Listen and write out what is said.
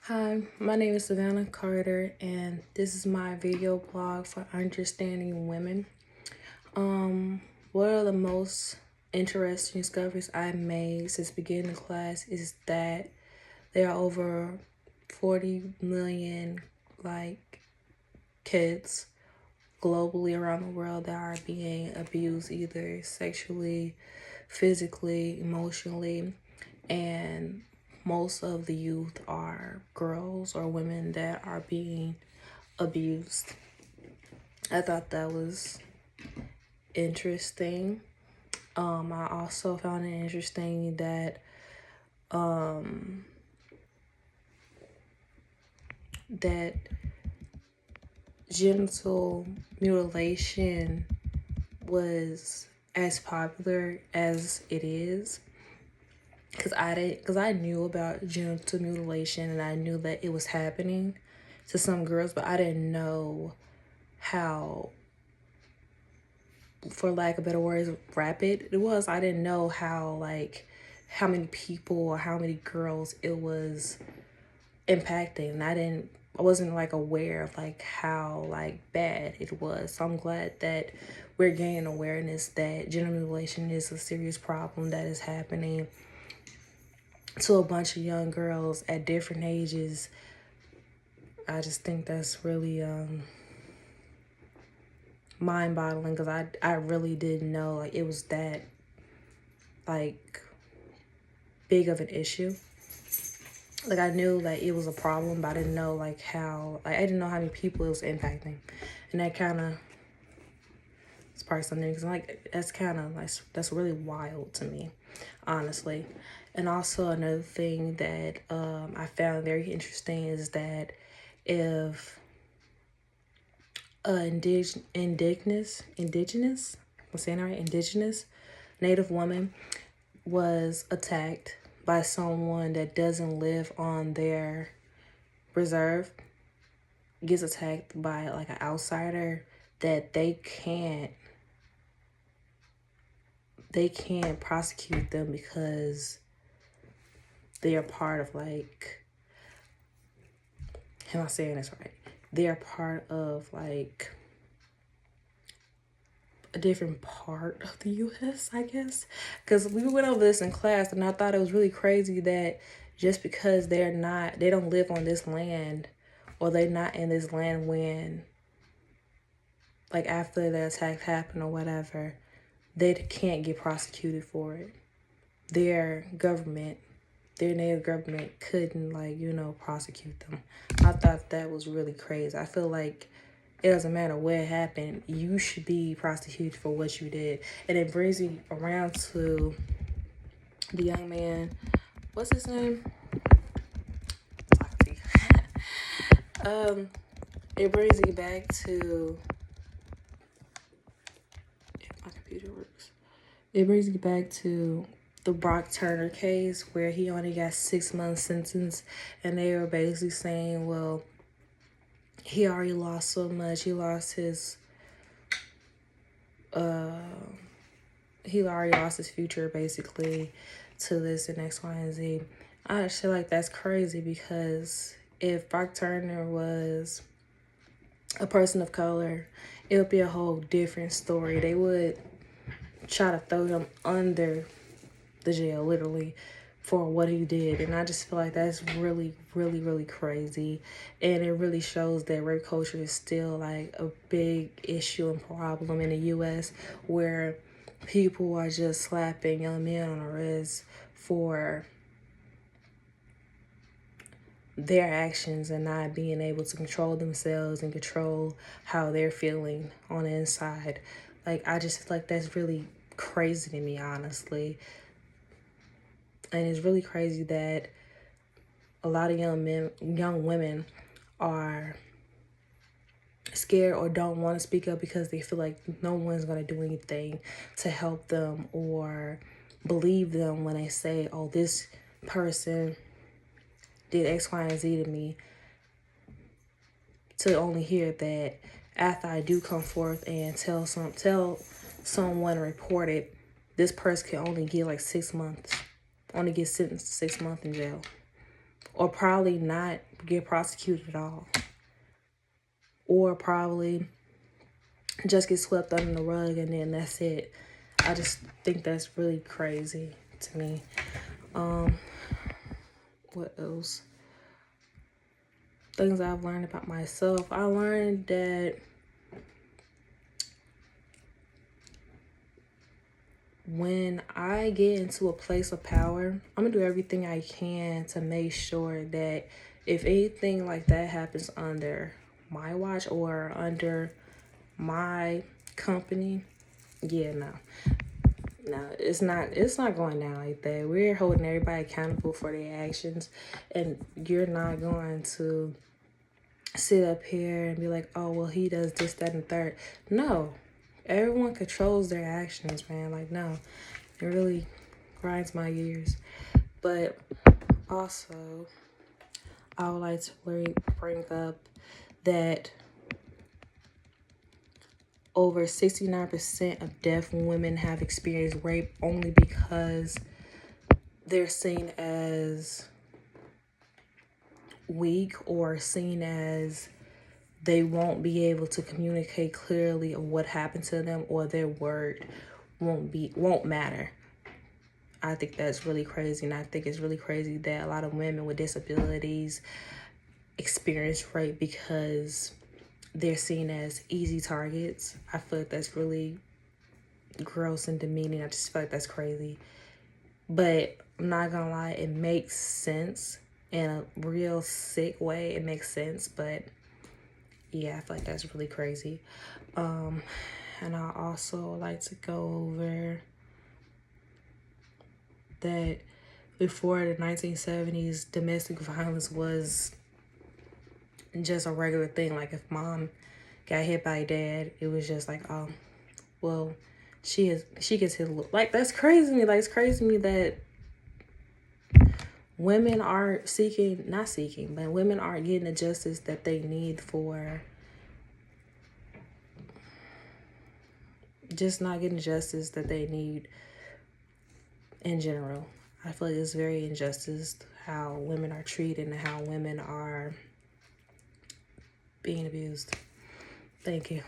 Hi, my name is Savannah Carter, and this is my video blog for understanding women. One of the most interesting discoveries I've made since beginning class is that there are over 40 million kids globally around the world that are being abused either sexually, physically, emotionally, and most of the youth are girls or women that are being abused. I thought that was interesting. I also found it interesting that that genital mutilation was as popular as it is, because I knew about genital mutilation and I knew that it was happening to some girls, but I didn't know how, for lack of better words, rapid it was. I didn't know how many people or how many girls it was impacting. And I wasn't aware of how bad it was. So I'm glad that we're gaining awareness that genital mutilation is a serious problem that is happening to a bunch of young girls at different ages. I just think that's really mind-boggling, because I really didn't know it was that big of an issue. I knew it was a problem, but I didn't know how, I didn't know how many people it was impacting. And that kind of sparked something, because that's kind of that's really wild to me, honestly. And also another thing that I found very interesting is that if indigenous, I'm saying that right, indigenous Native woman was attacked by someone that doesn't live on their reserve, gets attacked by an outsider, that they can't prosecute them because they are part of am I saying this right? They are part of a different part of the US, I guess. Because we went over this in class, and I thought it was really crazy that just because they don't live on this land, or they're not in this land when, after the attack happened or whatever, they can't get prosecuted for it. Their native government couldn't, prosecute them. I thought that was really crazy. I feel like it doesn't matter where it happened, you should be prosecuted for what you did. And it brings me around to the young man. What's his name? It brings me back to, if my computer works. It brings me back to the Brock Turner case, where he only got 6 months sentence, and they were basically saying, well, he already lost so much. He lost his he already lost his future basically to this and X, Y, and Z. I just feel like that's crazy, because if Brock Turner was a person of color, it would be a whole different story. They would try to throw him under the jail, literally, for what he did. And I just feel like that's really, really, really crazy. And it really shows that rape culture is still a big issue and problem in the US, where people are just slapping young men on the wrist for their actions and not being able to control themselves and control how they're feeling on the inside. I just feel like that's really crazy to me, honestly. And it's really crazy that a lot of young women are scared or don't want to speak up, because they feel like no one's going to do anything to help them or believe them when they say, oh, this person did X, Y, and Z to me, to only hear that after I do come forth and tell someone, report it, this person can only get 6 months, only get sentenced to 6 months in jail or probably not get prosecuted at all, or probably just get swept under the rug and then that's it. I just think that's really crazy to me. What else? Things I've learned about myself. I learned that when I get into a place of power, I'm gonna do everything I can to make sure that if anything like that happens under my watch or under my company, yeah, no, it's not going down like that. We're holding everybody accountable for their actions, and you're not going to sit up here and be like, oh, well, he does this, that, and third. No, everyone controls their actions, man. Like, no, it really grinds my gears. But also, I would like to bring up that over 69% of deaf women have experienced rape only because they're seen as weak or seen as they won't be able to communicate clearly of what happened to them, or their word won't matter. I think that's really crazy, and I think it's really crazy that a lot of women with disabilities experience rape because they're seen as easy targets. I feel like that's really gross and demeaning. I just feel like that's crazy. But I'm not gonna lie, it makes sense in a real sick way. It makes sense, but yeah, I feel like that's really crazy. And I also like to go over that before the 1970s, domestic violence was just a regular thing. Like if mom got hit by dad, it was just like, oh, well, she gets hit. Like, that's crazy to me. Like, it's crazy to me that women aren't but women aren't getting the justice that they need for just not getting the justice that they need in general. I feel like it's very injustice how women are treated and how women are being abused. Thank you.